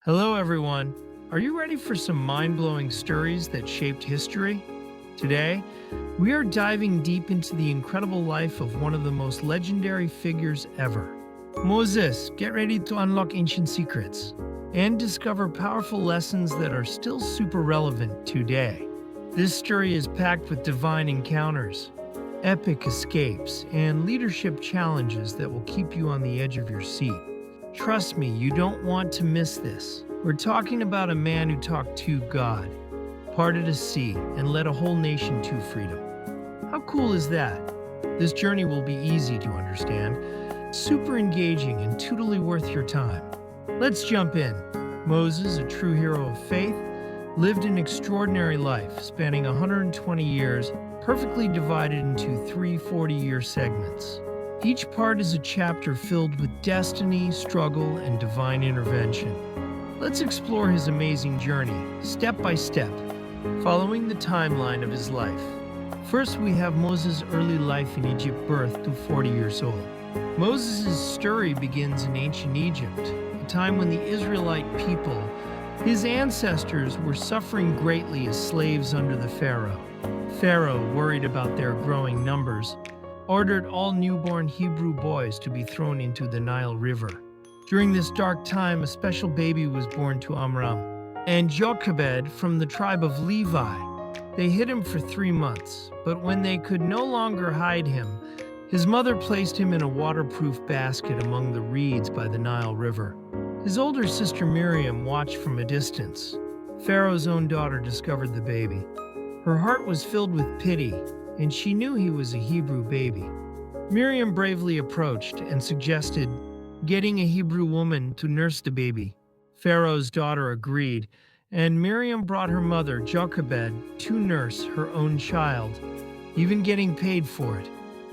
Hello, everyone. Are you ready for some mind-blowing stories that shaped history? Today, we are diving deep into the incredible life of one of the most legendary figures ever. Moses, get ready to unlock ancient secrets and discover powerful lessons that are still super relevant today. This story is packed with divine encounters, epic escapes, and leadership challenges that will keep you on the edge of your seat. Trust me, you don't want to miss this. We're talking about a man who talked to God, parted a sea, and led a whole nation to freedom. How cool is that? This journey will be easy to understand, super engaging, and totally worth your time. Let's jump in. Moses, a true hero of faith, lived an extraordinary life spanning 120 years, perfectly divided into three 40-year segments. Each part is a chapter filled with destiny, struggle, and divine intervention. Let's explore his amazing journey, step by step, following the timeline of his life. First, we have Moses' early life in Egypt, birth to 40 years old. Moses' story begins in ancient Egypt, a time when the Israelite people, his ancestors, were suffering greatly as slaves under the Pharaoh. Pharaoh, worried about their growing numbers, ordered all newborn Hebrew boys to be thrown into the Nile River. During this dark time, a special baby was born to Amram and Jochebed from the tribe of Levi. They hid him for 3 months, but when they could no longer hide him, his mother placed him in a waterproof basket among the reeds by the Nile River. His older sister Miriam watched from a distance. Pharaoh's own daughter discovered the baby. Her heart was filled with pity, and she knew he was a Hebrew baby. Miriam bravely approached and suggested getting a Hebrew woman to nurse the baby. Pharaoh's daughter agreed, and Miriam brought her mother, Jochebed, to nurse her own child, even getting paid for it.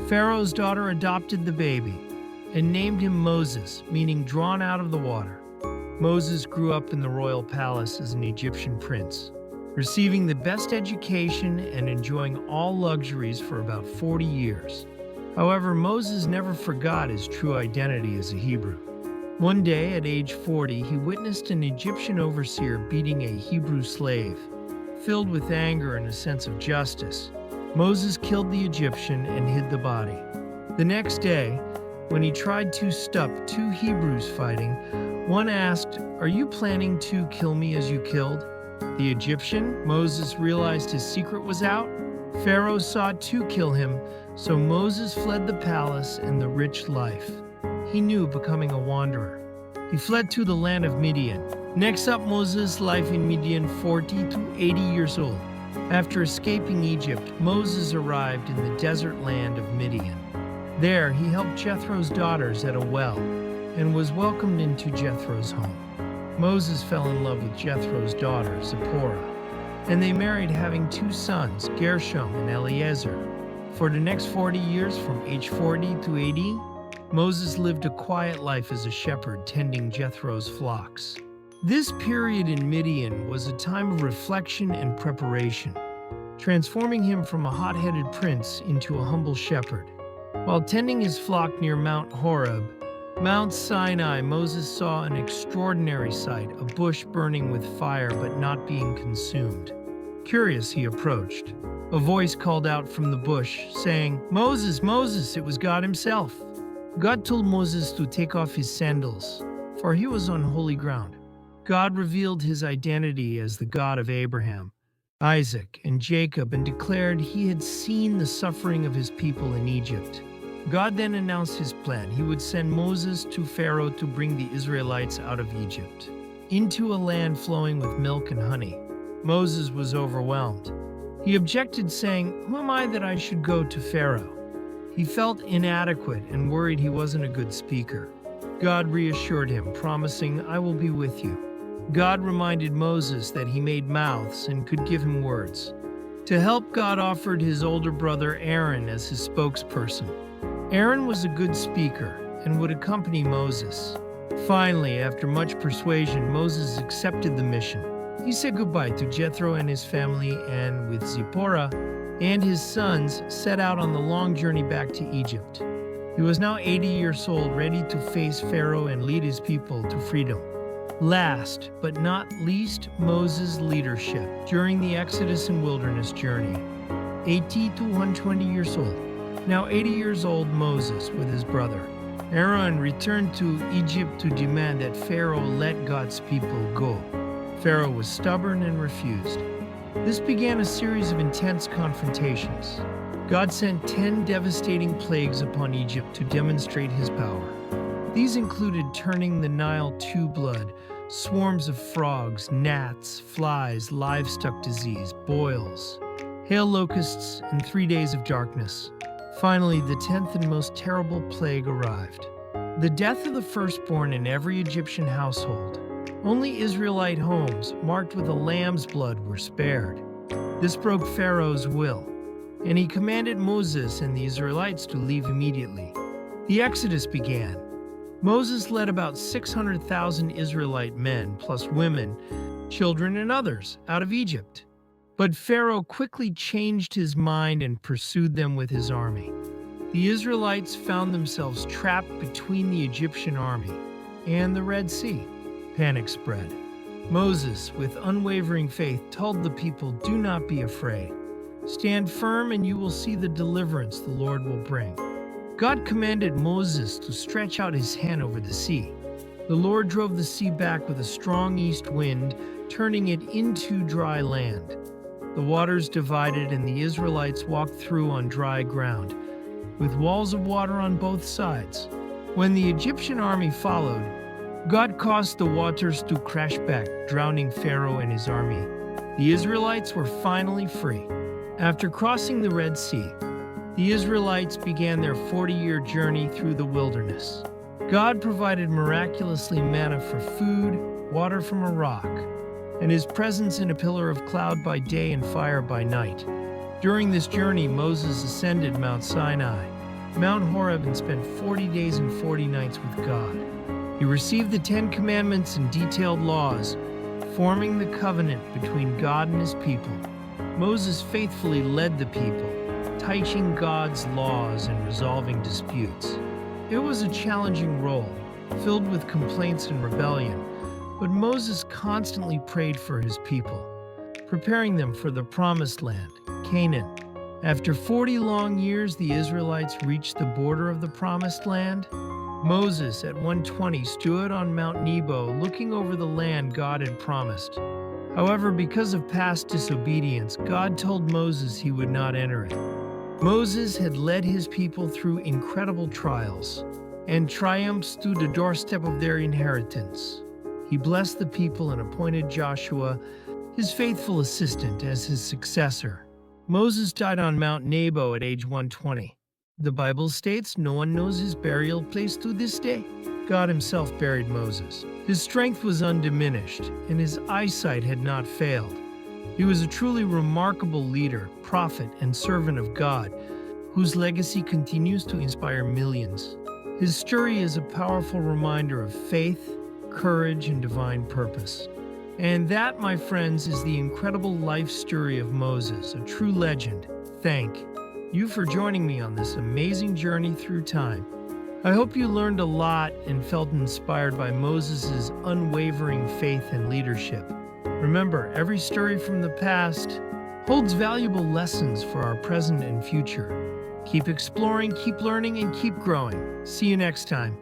Pharaoh's daughter adopted the baby and named him Moses, meaning drawn out of the water. Moses grew up in the royal palace as an Egyptian prince, receiving the best education and enjoying all luxuries for about 40 years. However, Moses never forgot his true identity as a Hebrew. One day, at age 40, he witnessed an Egyptian overseer beating a Hebrew slave. Filled with anger and a sense of justice, Moses killed the Egyptian and hid the body. The next day, when he tried to stop two Hebrews fighting, one asked, "Are you planning to kill me as you killed the Egyptian?" Moses realized his secret was out. Pharaoh sought to kill him, so Moses fled the palace and the rich life he knew, becoming a wanderer. He fled to the land of Midian. Next up, Moses' life in Midian, 40 to 80 years old. After escaping Egypt, Moses arrived in the desert land of Midian. There, he helped Jethro's daughters at a well and was welcomed into Jethro's home. Moses fell in love with Jethro's daughter, Zipporah, and they married, having 2 sons, Gershom and Eliezer. For the next 40 years, from age 40 to 80, Moses lived a quiet life as a shepherd tending Jethro's flocks. This period in Midian was a time of reflection and preparation, transforming him from a hot-headed prince into a humble shepherd. While tending his flock near Mount Horeb, Mount Sinai, Moses saw an extraordinary sight, a bush burning with fire but not being consumed. Curious, he approached. A voice called out from the bush, saying, "Moses, Moses," it was God himself. God told Moses to take off his sandals, for he was on holy ground. God revealed his identity as the God of Abraham, Isaac, and Jacob, and declared he had seen the suffering of his people in Egypt. God then announced his plan. He would send Moses to Pharaoh to bring the Israelites out of Egypt, into a land flowing with milk and honey. Moses was overwhelmed. He objected, saying, "Who am I that I should go to Pharaoh?" He felt inadequate and worried he wasn't a good speaker. God reassured him, promising, "I will be with you." God reminded Moses that he made mouths and could give him words. To help, God offered his older brother Aaron as his spokesperson. Aaron was a good speaker and would accompany Moses. Finally, after much persuasion, Moses accepted the mission. He said goodbye to Jethro and his family, and with Zipporah and his sons, set out on the long journey back to Egypt. He was now 80 years old, ready to face Pharaoh and lead his people to freedom. Last but not least, Moses' leadership during the Exodus and wilderness journey. 80 to 120 years old. Now 80 years old, Moses, with his brother Aaron, returned to Egypt to demand that Pharaoh let God's people go. Pharaoh was stubborn and refused. This began a series of intense confrontations. God sent 10 devastating plagues upon Egypt to demonstrate his power. These included turning the Nile to blood, swarms of frogs, gnats, flies, livestock disease, boils, hail locusts, and 3 days of darkness. Finally, the 10th and most terrible plague arrived. The death of the firstborn in every Egyptian household. Only Israelite homes, marked with a lamb's blood, were spared. This broke Pharaoh's will, and he commanded Moses and the Israelites to leave immediately. The Exodus began. Moses led about 600,000 Israelite men, plus women, children, and others, out of Egypt. But Pharaoh quickly changed his mind and pursued them with his army. The Israelites found themselves trapped between the Egyptian army and the Red Sea. Panic spread. Moses, with unwavering faith, told the people, "Do not be afraid. Stand firm and you will see the deliverance the Lord will bring." God commanded Moses to stretch out his hand over the sea. The Lord drove the sea back with a strong east wind, turning it into dry land. The waters divided and the Israelites walked through on dry ground, with walls of water on both sides. When the Egyptian army followed, God caused the waters to crash back, drowning Pharaoh and his army. The Israelites were finally free. After crossing the Red Sea, the Israelites began their 40-year journey through the wilderness. God provided miraculously manna for food, water from a rock, and his presence in a pillar of cloud by day and fire by night. During this journey, Moses ascended Mount Sinai, Mount Horeb, and spent 40 days and 40 nights with God. He received the 10 Commandments and detailed laws, forming the covenant between God and his people. Moses faithfully led the people, teaching God's laws and resolving disputes. It was a challenging role, filled with complaints and rebellion, but Moses constantly prayed for his people, preparing them for the promised land, Canaan. After 40 long years, the Israelites reached the border of the promised land. Moses, at 120, stood on Mount Nebo, looking over the land God had promised. However, because of past disobedience, God told Moses he would not enter it. Moses had led his people through incredible trials and triumphs to the doorstep of their inheritance. He blessed the people and appointed Joshua, his faithful assistant, as his successor. Moses died on Mount Nebo at age 120. The Bible states no one knows his burial place to this day. God himself buried Moses. His strength was undiminished, and his eyesight had not failed. He was a truly remarkable leader, prophet, and servant of God, whose legacy continues to inspire millions. His story is a powerful reminder of faith, courage, and divine purpose. And that, my friends, is the incredible life story of Moses, a true legend. Thank you for joining me on this amazing journey through time. I hope you learned a lot and felt inspired by Moses' unwavering faith and leadership. Remember, every story from the past holds valuable lessons for our present and future. Keep exploring, keep learning, and keep growing. See you next time.